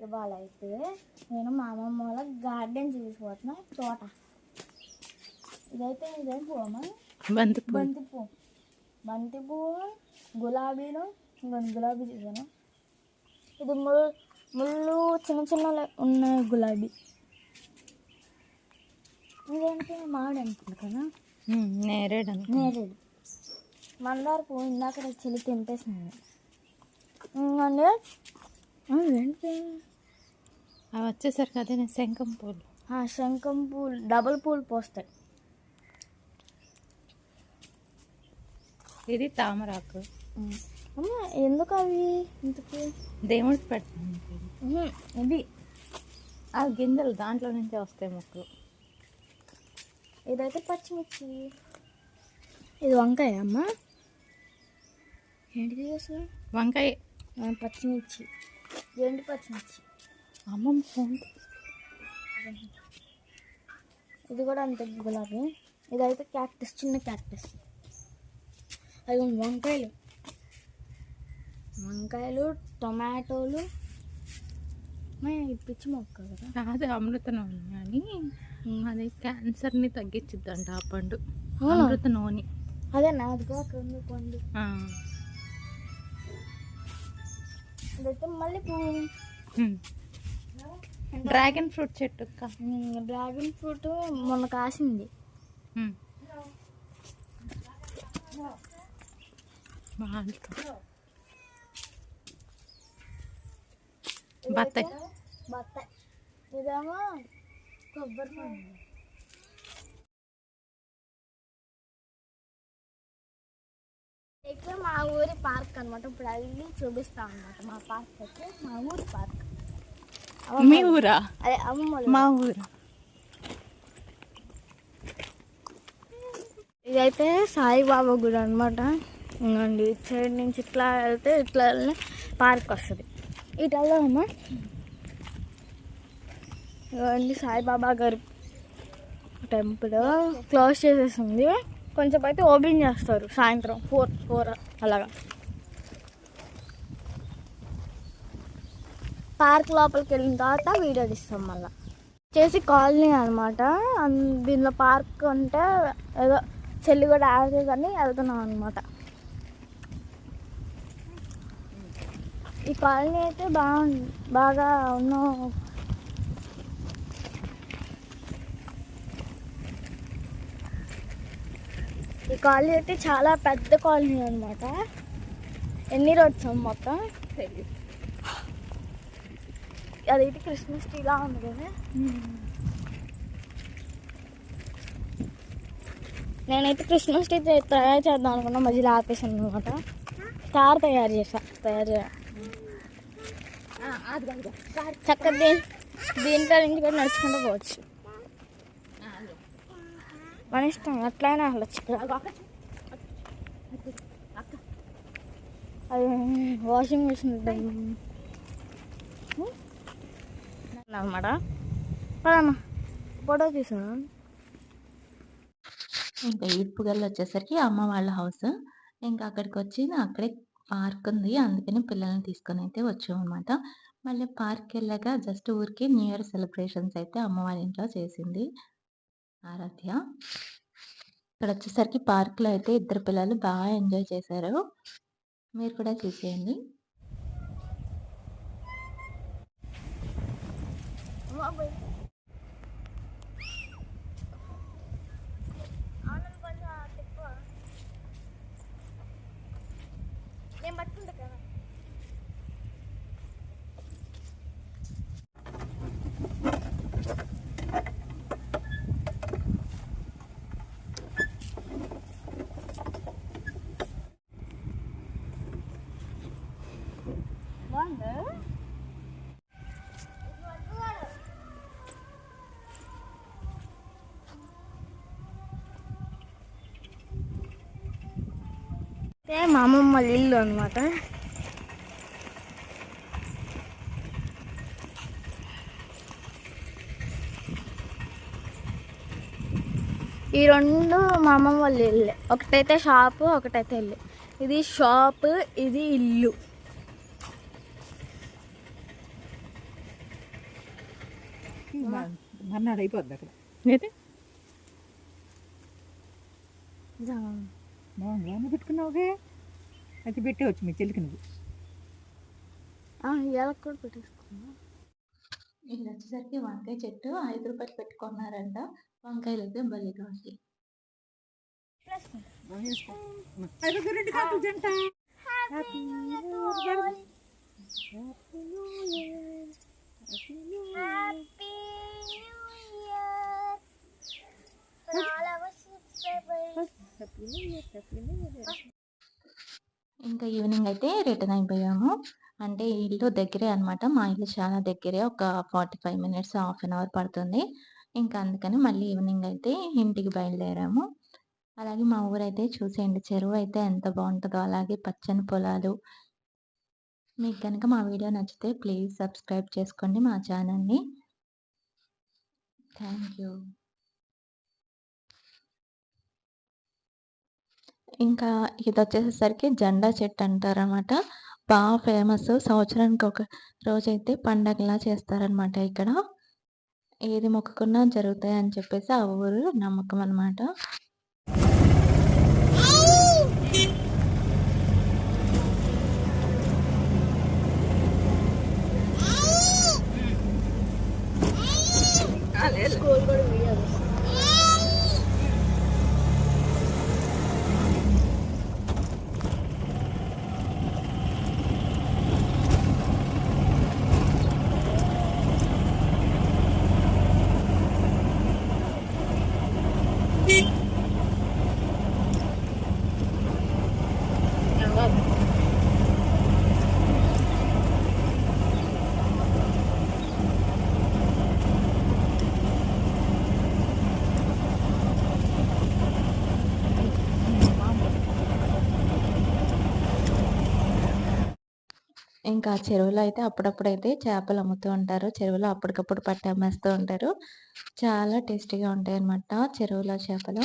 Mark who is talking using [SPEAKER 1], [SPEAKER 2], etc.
[SPEAKER 1] ఇవాళ అయితే నేను మా అమ్మమ్మ వాళ్ళ గార్డెన్ చూసిపోతున్నా. తోట ఇదేం పువ్వమ్మా? బంతి పువ్వు, గులాబీలు. ఇంకొన్ని గులాబీ చూసాను. ఇది ముళ్ళు చిన్న చిన్న ఉన్నాయి గులాబీ. ఇదేంటి మామిడి అనుకుంటా కదా?
[SPEAKER 2] నేరేడు.
[SPEAKER 1] మందార పువ్వు ఇందాక చెల్లి తెంపేసింది. ఏంటి
[SPEAKER 2] అవి వచ్చేసరికి అదే శంఖం పూలు.
[SPEAKER 1] శంఖం పూలు డబుల్ పూలు పోస్తాయి.
[SPEAKER 2] ఇది తామరాకు.
[SPEAKER 1] ఎందుకు అవి ఇంతకు?
[SPEAKER 2] దేవుడికి పెడతాను.
[SPEAKER 1] ఇవి
[SPEAKER 2] ఆ గింజలు దాంట్లో నుంచే వస్తాయి మొక్కలు.
[SPEAKER 1] ఇదైతే పచ్చిమిర్చి. ఇది వంకాయ అమ్మ. ఏంటిది అసలు?
[SPEAKER 2] వంకాయ.
[SPEAKER 1] పచ్చిమిర్చి. ఏంటి పచ్చిమిర్చి?
[SPEAKER 2] అమ్మమ్మ ఫోన్.
[SPEAKER 1] ఇది కూడా అంతే గులాబీ. ఇదైతే క్యాక్టస్, చిన్న క్యాక్టస్. అది వంకాయలు, టొమాటోలు. పిచ్చి మొక్క కదా?
[SPEAKER 2] అదే అమృత నూనె అని, అది క్యాన్సర్ని తగ్గించిద్దంట ఆ పండు. అమృత నూనె
[SPEAKER 1] అదే నాదిగా కొన్ని పండు. ఇదైతే మళ్ళీ
[SPEAKER 2] డ్రాగన్ ఫ్రూట్ చెట్టు.
[SPEAKER 1] డ్రాగన్ ఫ్రూట్ మొన్న కాసింది.
[SPEAKER 2] బత్తాయి.
[SPEAKER 1] ఇదేమో కొబ్బరి పండు. అయితే మా ఊరి పార్క్ అనమాట. ఇప్పుడు వెళ్ళి చూపిస్తాం అనమాట. మా పార్క్ అయితే మా ఊరి పార్క్.
[SPEAKER 2] మీ ఊరా?
[SPEAKER 1] అదే అమ్మమ్మ
[SPEAKER 2] మా ఊరు.
[SPEAKER 1] ఇదైతే సాయిబాబా గుడి అనమాట. ఇంకోండి ఇటు సైడ్ నుంచి ఇట్లా వెళ్తే ఇట్లా పార్క్ వస్తుంది. ఇటు వెళ్దామమ్మా. ఇవ్వండి సాయిబాబా గారి టెంపుల్ క్లోజ్ చేసేసింది. కొంచెం అయితే ఓపెన్ చేస్తారు సాయంత్రం 4 అలాగా. పార్క్ లోపలికి వెళ్ళిన తర్వాత వీడియో తీస్తాం. మళ్ళీ చేసి కాలనీ అనమాట. దీనిలో పార్క్ అంటే ఏదో చెల్లి కూడా ఆడుతుందని వెళ్తున్నాం అనమాట. ఈ కాలనీ అయితే బాగా ఉన్నాం. ఈ కాలనీ అయితే చాలా పెద్ద కాలనీ అనమాట. ఎన్ని రోడ్స్ మొత్తం తెలియదు. అదైతే క్రిస్మస్ ట్రీలా ఉంది కదా. నేనైతే క్రిస్మస్ ట్రీ తయారు చేద్దాం అనుకున్నా, మధ్యలో ఆపేసాను అనమాట. స్టార్ తయారు చేసా. చక్కగా దీంట్లో నుంచి కూడా నడుచుకుంటూ పోవచ్చు. మన ఇష్టం అట్లయినా వెళ్ళచ్చు. అది వాషింగ్ మిషన్ అనమాట. పదమ్మా ఫోటో తీసాను.
[SPEAKER 2] ఇంకా ఈడ్పుగల్లు వచ్చేసరికి అమ్మ వాళ్ళ హౌస్. ఇంకా అక్కడికి వచ్చి అక్కడే పార్క్ ఉంది, అందుకని పిల్లల్ని తీసుకొని అయితే వచ్చాం అనమాట. మళ్ళీ పార్క్ వెళ్ళాక జస్ట్ ఊరికి న్యూ ఇయర్ సెలబ్రేషన్స్ అయితే అమ్మ వాళ్ళ ఇంట్లో చేసింది ఆరాధ్య. ఇక్కడ వచ్చేసరికి పార్క్లో అయితే ఇద్దరు పిల్లలు బాగా ఎంజాయ్ చేశారు. మీరు కూడా చూసేయండి.
[SPEAKER 1] నేను పట్టుకుంటా కదా. మా అమ్మమ్మ వాళ్ళ ఇల్లు అనమాట. ఈ రెండు మా అమ్మమ్మ వాళ్ళ ఇల్లు. ఒకటైతే షాపు, ఒకటైతే ఇల్లు. ఇది షాప్, ఇది ఇల్లు.
[SPEAKER 3] మర్నాడు అయిపోద్ది అక్కడ
[SPEAKER 2] అయితే
[SPEAKER 3] బాగుంది పెట్టుకున్నావుగా అయితే పెట్టేవచ్చు మీ చెల్లికి నువ్వు
[SPEAKER 1] ఎలా కూడా పెట్టేసుకున్నా.
[SPEAKER 2] ఇది వచ్చేసరికి వంకాయ చెట్టు 5 రూపాయలు పెట్టుకున్నారంట. వంకాయలు అయితే భలేగా ఉంది.
[SPEAKER 3] రెండు కాకులు జంట
[SPEAKER 2] ఇంకా ఈవినింగ్ అయితే రిటర్న్ అయిపోయాము. అంటే ఇల్లు దగ్గరే అనమాట. మా ఇల్లు చాలా దగ్గరే. ఒక 45 మినిట్స్, హాఫ్ అన్ అవర్ పడుతుంది. ఇంకా అందుకని మళ్ళీ ఈవినింగ్ అయితే ఇంటికి బయలుదేరాము. అలాగే మా ఊరైతే చూసేయండి. చెరువు అయితే ఎంత బావుంటదో, అలాగే పచ్చని పొలాలు. మీకు గనక మా వీడియో నచ్చితే ప్లీజ్ సబ్స్క్రైబ్ చేసుకోండి మా ఛానల్‌ని. Thank you. ఇంకా ఇదొచ్చేసేసరికి జెండా చెట్టు అంటారనమాట. ఫేమస్. సంవత్సరానికి ఒక రోజైతే పండగలా చేస్తారనమాట ఇక్కడ. ఏది మొక్కుకున్నా జరుగుతాయని చెప్పేసి ఆ ఊరు నమ్మకం అనమాట.
[SPEAKER 1] స్కూల్ కూడా వీడియో
[SPEAKER 2] ఇంకా చెరువులో అయితే అప్పుడప్పుడైతే చేపలు అమ్ముతూ ఉంటారు. చెరువులో అప్పటికప్పుడు పట్టి అమ్మేస్తూ ఉంటారు. చాలా టేస్టీగా ఉంటాయన్నమాట చెరువులో చేపలు.